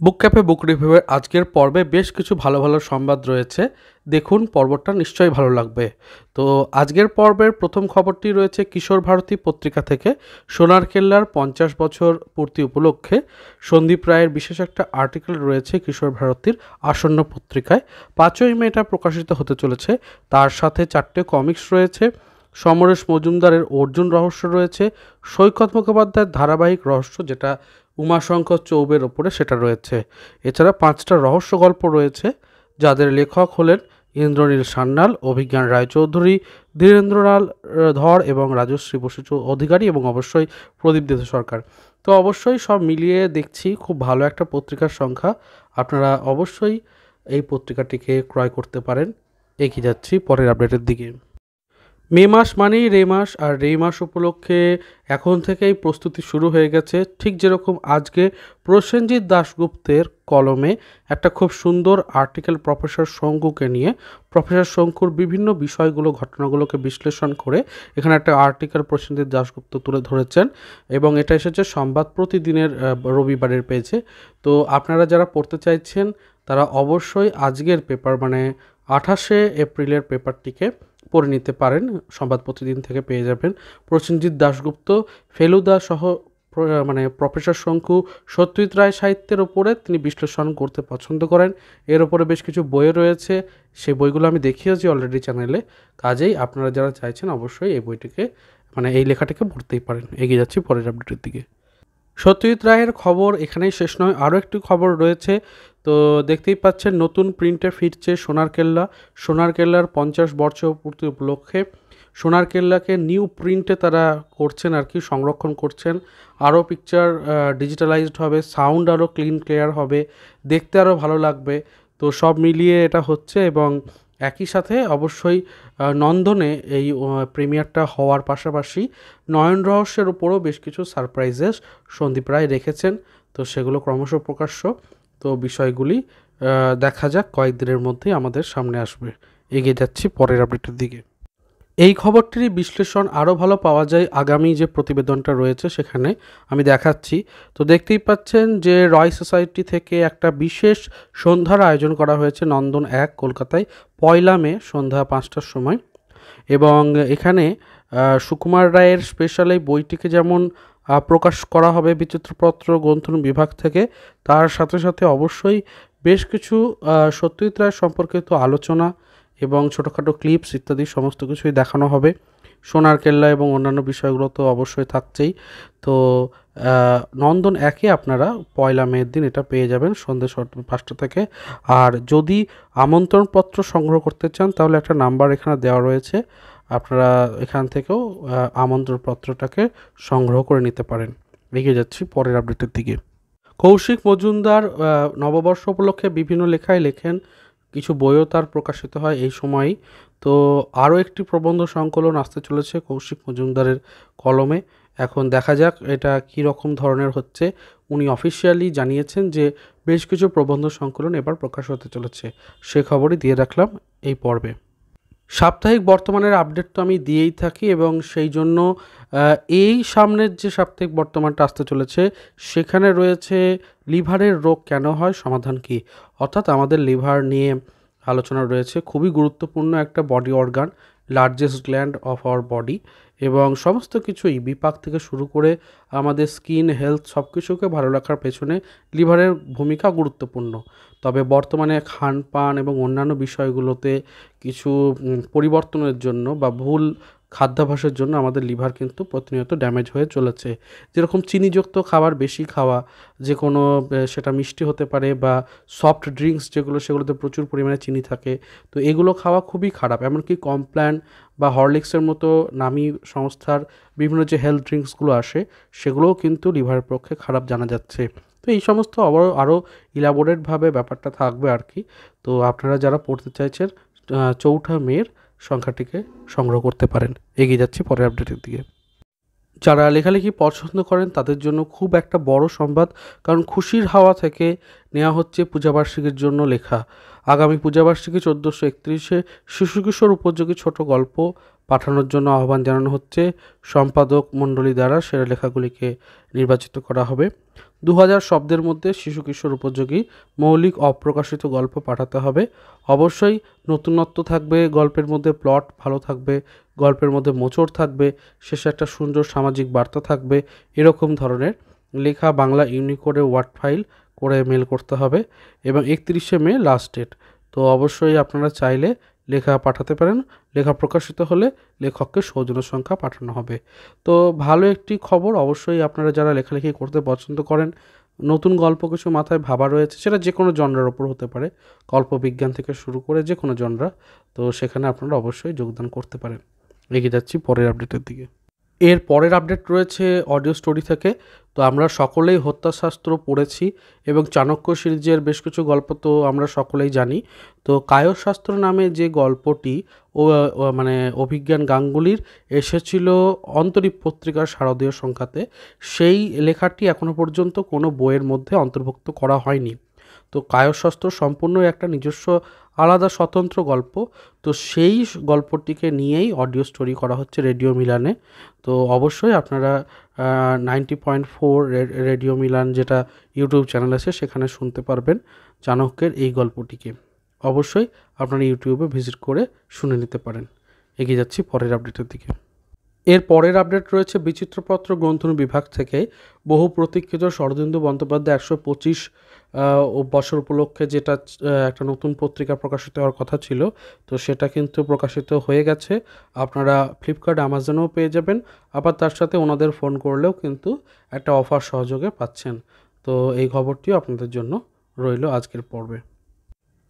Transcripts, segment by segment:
বুক cafe বুক রিভিউয়ের আজকের পর্বে বেশ কিছু ভালো ভালো সংবাদ রয়েছে। দেখুন, পর্বটা নিশ্চয়ই ভালো লাগবে। তো আজকের পর্বের প্রথম খবরটি রয়েছে কিশোর ভারতী পত্রিকা থেকে। সোনার কেল্লার 50 বছর পূর্তি উপলক্ষে সন্দীপ রায়ের বিশেষ একটা আর্টিকেল রয়েছে কিশোর ভারতীর আসন্ন পত্রিকায়। 5ই মে এটা প্রকাশিত হতে চলেছে। তার সাথে 4টে কমিক্স রয়েছে। সমরেশ মজুমদারের অর্জুন রহস্য রয়েছে। সৈকত মুখোপাধ্যায়ের ধারাবাহিক রহস্য, যেটা উমাশঙ্কর চৌবের ওপরে, সেটা রয়েছে। এছাড়া 5টা রহস্য গল্প রয়েছে, যাদের লেখক হলেন ইন্দ্রনীল সান্যাল, অভিজ্ঞান রায়চৌধুরী, ধীরেন্দ্রলাল ধর এবং রাজশ্রী বসু অধিকারী এবং অবশ্যই প্রদীপ দেব সরকার। তো অবশ্যই সব মিলিয়ে দেখছি খুব ভালো একটা পত্রিকার সংখ্যা। আপনারা অবশ্যই এই পত্রিকাটিকে ক্রয় করতে পারেন। এগিয়ে যাচ্ছি পরের আপডেটের দিকে। মে মাস মানেই রে মাস, আর রে মাস উপলক্ষে এখন থেকেই প্রস্তুতি শুরু হয়ে গেছে। ঠিক যেরকম আজকে প্রসেনজিৎ দাশগুপ্তের কলমে একটা খুব সুন্দর আর্টিকেল প্রফেসর শঙ্কুকে নিয়ে, প্রফেসর শঙ্কুর বিভিন্ন বিষয়গুলো, ঘটনাগুলোকে বিশ্লেষণ করে এখানে একটা আর্টিকেল প্রসেনজিৎ দাশগুপ্ত তুলে ধরেছেন, এবং এটা এসেছে সংবাদ প্রতিদিনের রবিবারের পেজে। তো আপনারা যারা পড়তে চাইছেন তারা অবশ্যই আজকের পেপার, মানে 28শে এপ্রিলের পেপারটিকে পড়ে নিতে পারেন। সংবাদ প্রতিদিন থেকে পেয়ে যাবেন। প্রসেনজিৎ দাশগুপ্ত, ফেলুদা সহ মানে প্রফেসর শঙ্কু, সত্যজিৎ রায় সাহিত্যের ওপরে তিনি বিশ্লেষণ করতে পছন্দ করেন। এর ওপরে বেশ কিছু বই রয়েছে, সেই বইগুলো আমি দেখিয়েছি অলরেডি চ্যানেলে। কাজেই আপনারা যারা চাইছেন অবশ্যই এই বইটিকে, মানে এই লেখাটিকে পড়তেই পারেন। এগিয়ে যাচ্ছি পরের আপডেটের দিকে। সত্যজিৎ রায়ের খবর এখানেই শেষ নয়, আরও একটি খবর রয়েছে। তো দেখতেই পাচ্ছেন নতুন প্রিন্টে ফিরছে সোনার কেল্লা। সোনার কেল্লার 50 বছর পূর্তি উপলক্ষে সোনার কেল্লাকে নিউ প্রিন্টে তারা করছেন আর কি, সংরক্ষণ করছেন। আরও পিকচার ডিজিটালাইজড হবে, সাউন্ড আরও ক্লিয়ার হবে, দেখতে আরও ভালো লাগবে। তো সব মিলিয়ে এটা হচ্ছে, এবং একই সাথে অবশ্যই নন্দনে এই প্রিমিয়ারটা হওয়ার পাশাপাশি নয়ন রহস্যের উপরও বেশ কিছু সারপ্রাইজেস সন্দীপ রায় রেখেছেন। তো সেগুলো ক্রমশ প্রকাশ্য। তো বিষয়গুলি দেখা যাক, কয়েকদিনের মধ্যেই আমাদের সামনে আসবে। এগিয়ে যাচ্ছি পরের আপডেটের দিকে। এই খবরটির বিশ্লেষণ আরও ভালো পাওয়া যায় আগামী যে প্রতিবেদনটা রয়েছে সেখানে, আমি দেখাচ্ছি। তো দেখতেই পাচ্ছেন যে রয় সোসাইটি থেকে একটা বিশেষ সন্ধ্যার আয়োজন করা হয়েছে নন্দন 1 কলকাতায় 1 মে সন্ধ্যা 5টার সময়। এবং এখানে সুকুমার রায়ের স্পেশাল এই বইটিকে যেমন প্রকাশ করা হবে বিচিত্রপত্র গ্রন্থন বিভাগ থেকে, তার সাথে সাথে অবশ্যই বেশ কিছু সত্যজিৎ রায় সম্পর্কিত আলোচনা এবং ছোটোখাটো ক্লিপস ইত্যাদি সমস্ত কিছুই দেখানো হবে। সোনার কেল্লা এবং অন্যান্য বিষয়গুলো তো অবশ্যই থাকছেই। তো নন্দন 1-এ আপনারা 1 মের দিন এটা পেয়ে যাবেন সন্ধ্যে 5টা থেকে। আর যদি আমন্ত্রণপত্র সংগ্রহ করতে চান তাহলে একটা নাম্বার এখানে দেওয়া রয়েছে, আপনারা এখান থেকেও আমন্ত্রণপত্রটাকে সংগ্রহ করে নিতে পারেন। এগিয়ে যাচ্ছি পরের আপডেটের দিকে। কৌশিক মজুমদার নববর্ষ উপলক্ষে বিভিন্ন লেখায় লেখেন, কিছু বইও তার প্রকাশিত হয় এই সময়ই। তো আরও একটি প্রবন্ধ সংকলন আসতে চলেছে কৌশিক মজুমদারের কলমে। এখন দেখা যাক এটা কী রকম ধরনের হচ্ছে। উনি অফিসিয়ালি জানিয়েছেন যে বেশ কিছু প্রবন্ধ সংকলন এবার প্রকাশ হতে চলেছে। সে খবরই দিয়ে রাখলাম এই পর্বে। সাপ্তাহিক বর্তমানের আপডেট তো আমি দিয়েই থাকি, এবং সেই জন্য এই সামনের যে সাপ্তাহিক বর্তমানটা আসতে চলেছে সেখানে রয়েছে লিভারের রোগ কেন হয়, সমাধান কী। অর্থাৎ আমাদের লিভার নিয়ে আলোচনা রয়েছে। খুবই গুরুত্বপূর্ণ একটা body organ, largest gland of our body, এবং সমস্ত কিছুই বিপাক থেকে শুরু করে আমাদের স্কিন হেলথ সব কিছুকে ভালো রাখার পেছনে লিভারের ভূমিকা গুরুত্বপূর্ণ। তবে বর্তমানে খানপান এবং অন্যান্য বিষয়গুলোতে কিছু পরিবর্তনের জন্য বা ভুল খাদ্যাভ্যাসের জন্য আমাদের লিভার কিন্তু প্রতিনিয়ত ড্যামেজ হয়ে চলেছে। যেরকম চিনিযুক্ত খাবার বেশি খাওয়া, যে কোনো সেটা মিষ্টি হতে পারে বা সফট ড্রিঙ্কস যেগুলো, সেগুলোতে প্রচুর পরিমাণে চিনি থাকে। তো এগুলো খাওয়া খুবই খারাপ। এমনকি কমপ্ল্যান বা হরলিক্সের মতো নামী সংস্থার বিভিন্ন যে হেলথ ড্রিঙ্কসগুলো আসে সেগুলোও কিন্তু লিভারের পক্ষে খারাপ জানা যাচ্ছে। তো এই সমস্ত আরও ইলাবোরেটভাবে ব্যাপারটা থাকবে আর কি। তো আপনারা যারা পড়তে চাইছেন 4 মের সংখ্যাটিকে সংগ্রহ করতে পারেন। এগিয়ে যাচ্ছি পরের আপডেটের দিকে। যারা লেখালেখি পছন্দ করেন তাদের জন্য খুব একটা বড় সংবাদ, কারণ খুশির হাওয়া থেকে নেওয়া হচ্ছে পূজাবার্ষিকীর জন্য লেখা। আগামী পূজাবার্ষিকী 1431-এ শিশু কিশোর উপযোগী ছোট গল্প পাঠানোর জন্য আহ্বান জানানো হচ্ছে। সম্পাদক মণ্ডলী দ্বারা সেরা লেখাগুলিকে নির্বাচিত করা হবে। 2000 শব্দের মধ্যে শিশু কিশোর উপযোগী মৌলিক অপ্রকাশিত গল্প পাঠাতে হবে। অবশ্যই নতুনত্ব থাকবে, গল্পের মধ্যে প্লট ভালো থাকবে, গল্পের মধ্যে মোচড় থাকবে, শেষে একটা সুন্দর সামাজিক বার্তা থাকবে, এরকম ধরনের লেখা বাংলা ইউনিকোডে ওয়ার্ড ফাইল করে মেল করতে হবে এবং 31শে মে লাস্ট ডেট। তো অবশ্যই আপনারা চাইলে লেখা পাঠাতে পারেন। লেখা প্রকাশিত হলে লেখককে সৌজন্য সংখ্যা পাঠানো হবে। তো ভালো একটি খবর, অবশ্যই আপনারা যারা লেখালেখি করতে পছন্দ করেন, নতুন গল্প কিছু মাথায় ভাবা রয়েছে, সেটা যে কোনো জনরার ওপর হতে পারে, কল্পবিজ্ঞান থেকে শুরু করে যে কোনো জনরা, তো সেখানে আপনারা অবশ্যই যোগদান করতে পারেন। এগিয়ে যাচ্ছি পরের আপডেটের দিকে। এর পরের আপডেট রয়েছে অডিও স্টোরি থেকে। তো আমরা সকলেই হত্যাশাস্ত্র পড়েছি এবং চাণক্য সিরিজের বেশ কিছু গল্প তো আমরা সকলেই জানি। তো কায়শাস্ত্র নামে যে গল্পটি মানে অভিজ্ঞান গাঙ্গুলির এসেছিল অন্তরীপ পত্রিকার শারদীয় সংখ্যাতে, সেই লেখাটি এখনও পর্যন্ত কোনো বইয়ের মধ্যে অন্তর্ভুক্ত করা হয়নি। তো কায়শাস্ত্র সম্পূর্ণ একটা নিজস্ব আলাদা স্বতন্ত্র গল্প। তো সেই গল্পটিকে নিয়েই অডিও স্টোরি করা হচ্ছে রেডিও মিলানে। তো অবশ্যই আপনারা 90.4 রেডিও মিলান যেটা ইউটিউব চ্যানেল আছে সেখানে শুনতে পারবেন চাণক্যের এই গল্পটিকে। অবশ্যই আপনারা ইউটিউবে ভিজিট করে শুনে নিতে পারেন। এগিয়ে যাচ্ছি পরের আপডেটের দিকে। এর পরের আপডেট রয়েছে বিচিত্রপত্র গ্রন্থন বিভাগ থেকে বহু প্রতীক্ষিত শরদিন্দু বন্দ্যোপাধ্যায় 125 বছর উপলক্ষে যেটা একটা নতুন পত্রিকা প্রকাশিত হওয়ার কথা ছিল, তো সেটা কিন্তু প্রকাশিত হয়ে গেছে। আপনারা ফ্লিপকার্ট, অ্যামাজনেও পেয়ে যাবেন, আবার তার সাথে ওনাদের ফোন করলেও কিন্তু একটা অফার সহযোগে পাচ্ছেন। তো এই খবরটিও আপনাদের জন্য রইল আজকের পর্বে।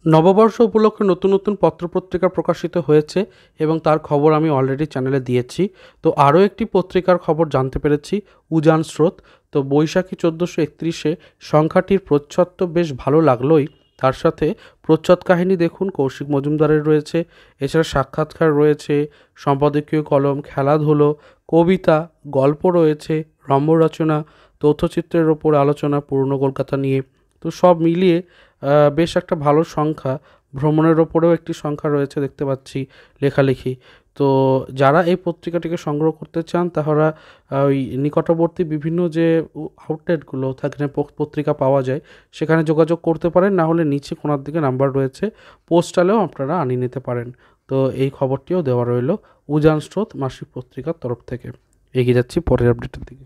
নববর্ষ উপলক্ষে নতুন নতুন পত্রপত্রিকা প্রকাশিত হয়েছে এবং তার খবর আমি অলরেডি চ্যানেলে দিয়েছি। তো আরও একটি পত্রিকার খবর জানতে পেরেছি, উজান স্রোত। তো বৈশাখী 1431 সংখ্যাটির প্রচ্ছদ তো বেশ ভালো লাগলোই, তার সাথে প্রচ্ছদ কাহিনী দেখুন কৌশিক মজুমদারের রয়েছে, এছাড়া সাক্ষাৎকার রয়েছে, সম্পাদকীয় কলম, খেলাধুলো, কবিতা, গল্প রয়েছে, রম্য রচনা, তথ্যচিত্রের ওপর আলোচনা পুরনো কলকাতা নিয়ে। তো সব মিলিয়ে বেশ একটা ভালো সংখ্যা। ভ্রমণের ওপরেও একটি সংখ্যা রয়েছে দেখতে পাচ্ছি, লেখালেখি। তো যারা এই পত্রিকাটিকে সংগ্রহ করতে চান তারা ওই নিকটবর্তী বিভিন্ন যে আউটলেটগুলো থাকে পত্রিকা পাওয়া যায় সেখানে যোগাযোগ করতে পারেন, না হলে নিচে কোনার দিকে নাম্বার রয়েছে, পোস্টালেও আপনারা আনিয়ে নিতে পারেন। তো এই খবরটিও দেওয়া রইল উজান স্রোত মাসিক পত্রিকার তরফ থেকে। এগিয়ে যাচ্ছি পরের আপডেটের দিকে।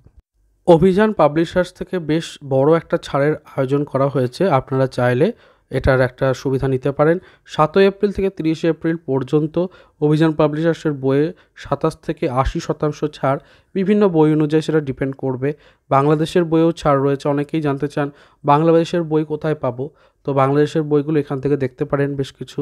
অভিযান পাবলিশার্স থেকে বেশ বড় একটা ছাড়ের আয়োজন করা হয়েছে, আপনারা চাইলে এটার একটা সুবিধা নিতে পারেন। 7 এপ্রিল থেকে 30 এপ্রিল পর্যন্ত অভিযান পাবলিশার্সের বইয়ে 27 থেকে 80% ছাড়। বিভিন্ন বই অনুযায়ী সেটা ডিপেন্ড করবে। বাংলাদেশের বইয়েও ছাড় রয়েছে, অনেকেই জানতে চান বাংলাদেশের বই কোথায় পাবো। তো বাংলাদেশের বইগুলো এখান থেকে দেখতে পারেন বেশ কিছু,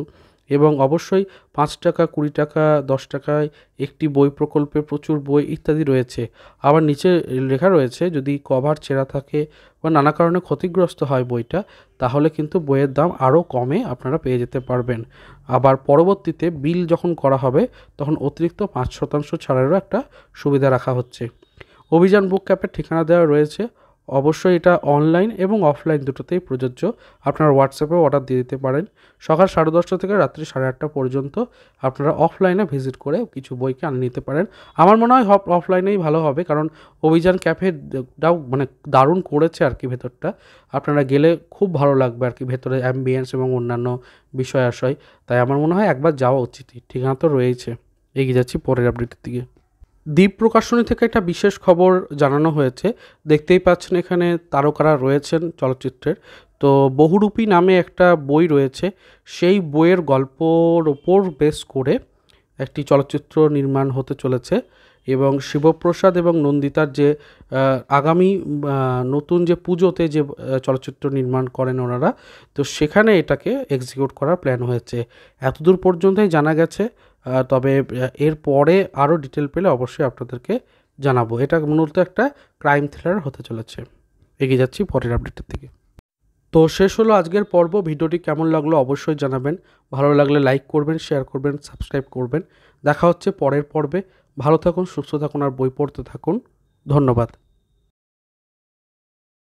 এবং অবশ্যই 5 টাকা, 20 টাকা, 10 টাকায় একটি বই প্রকল্পে প্রচুর বই ইত্যাদি রয়েছে। আবার নিচে লেখা রয়েছে যদি কভার ছেঁড়া থাকে বা নানা কারণে ক্ষতিগ্রস্ত হয় বইটা, তাহলে কিন্তু বইয়ের দাম আরও কমে আপনারা পেয়ে যেতে পারবেন। আবার পরবর্তীতে বিল যখন করা হবে তখন অতিরিক্ত 5% ছাড়েরও একটা সুবিধা রাখা হচ্ছে। অভিযান বুক ক্যাপের ঠিকানা দেওয়া রয়েছে, অবশ্যই এটা অনলাইন এবং অফলাইন দুটোতেই প্রযোজ্য। আপনারা হোয়াটসঅ্যাপেও অর্ডার দিয়ে দিতে পারেন। সকাল 10:30 থেকে রাত্রি 8:30 পর্যন্ত আপনারা অফলাইনে ভিজিট করে কিছু বইকে আনিয়ে নিতে পারেন। আমার মনে হয় অফলাইনেই ভালো হবে, কারণ অভিযান ক্যাফেটাও মানে দারুণ করেছে আর কি ভেতরটা। আপনারা গেলে খুব ভালো লাগবে আর কি, ভেতরে অ্যাম্বিয়েন্স এবং অন্যান্য বিষয় আশয়। তাই আমার মনে হয় একবার যাওয়া উচিতই। ঠিকানা তো রয়েছে। এগিয়ে যাচ্ছি পরের আপডেটের দিকে। দ্বীপ প্রকাশনী থেকে একটা বিশেষ খবর জানানো হয়েছে। দেখতেই পাচ্ছেন এখানে তারকারা রয়েছেন চলচ্চিত্রের। তো বহুরূপী নামে একটা বই রয়েছে, সেই বইয়ের গল্পর ওপর বেস করে একটি চলচ্চিত্র নির্মাণ হতে চলেছে এবং শিবপ্রসাদ এবং নন্দিতার যে আগামী নতুন যে পুজোতে যে চলচ্চিত্র নির্মাণ করেন ওনারা, তো সেখানে এটাকে এক্সিকিউট করার প্ল্যান হয়েছে। এতদূর পর্যন্তই জানা গেছে, তবে এর পরে আরও ডিটেল পেলে অবশ্যই আপনাদেরকে জানাবো। এটা মূলত একটা ক্রাইম থ্রিলার হতে চলেছে। এগিয়ে যাচ্ছি পরের আপডেটের দিকে। তো শেষ হলো আজকের পর্ব। ভিডিওটি কেমন লাগলো অবশ্যই জানাবেন। ভালো লাগলে লাইক করবেন, শেয়ার করবেন, সাবস্ক্রাইব করবেন। দেখা হচ্ছে পরের পর্বে। ভালো থাকুন, সুস্থ থাকুন আর বই পড়তে থাকুন। ধন্যবাদ।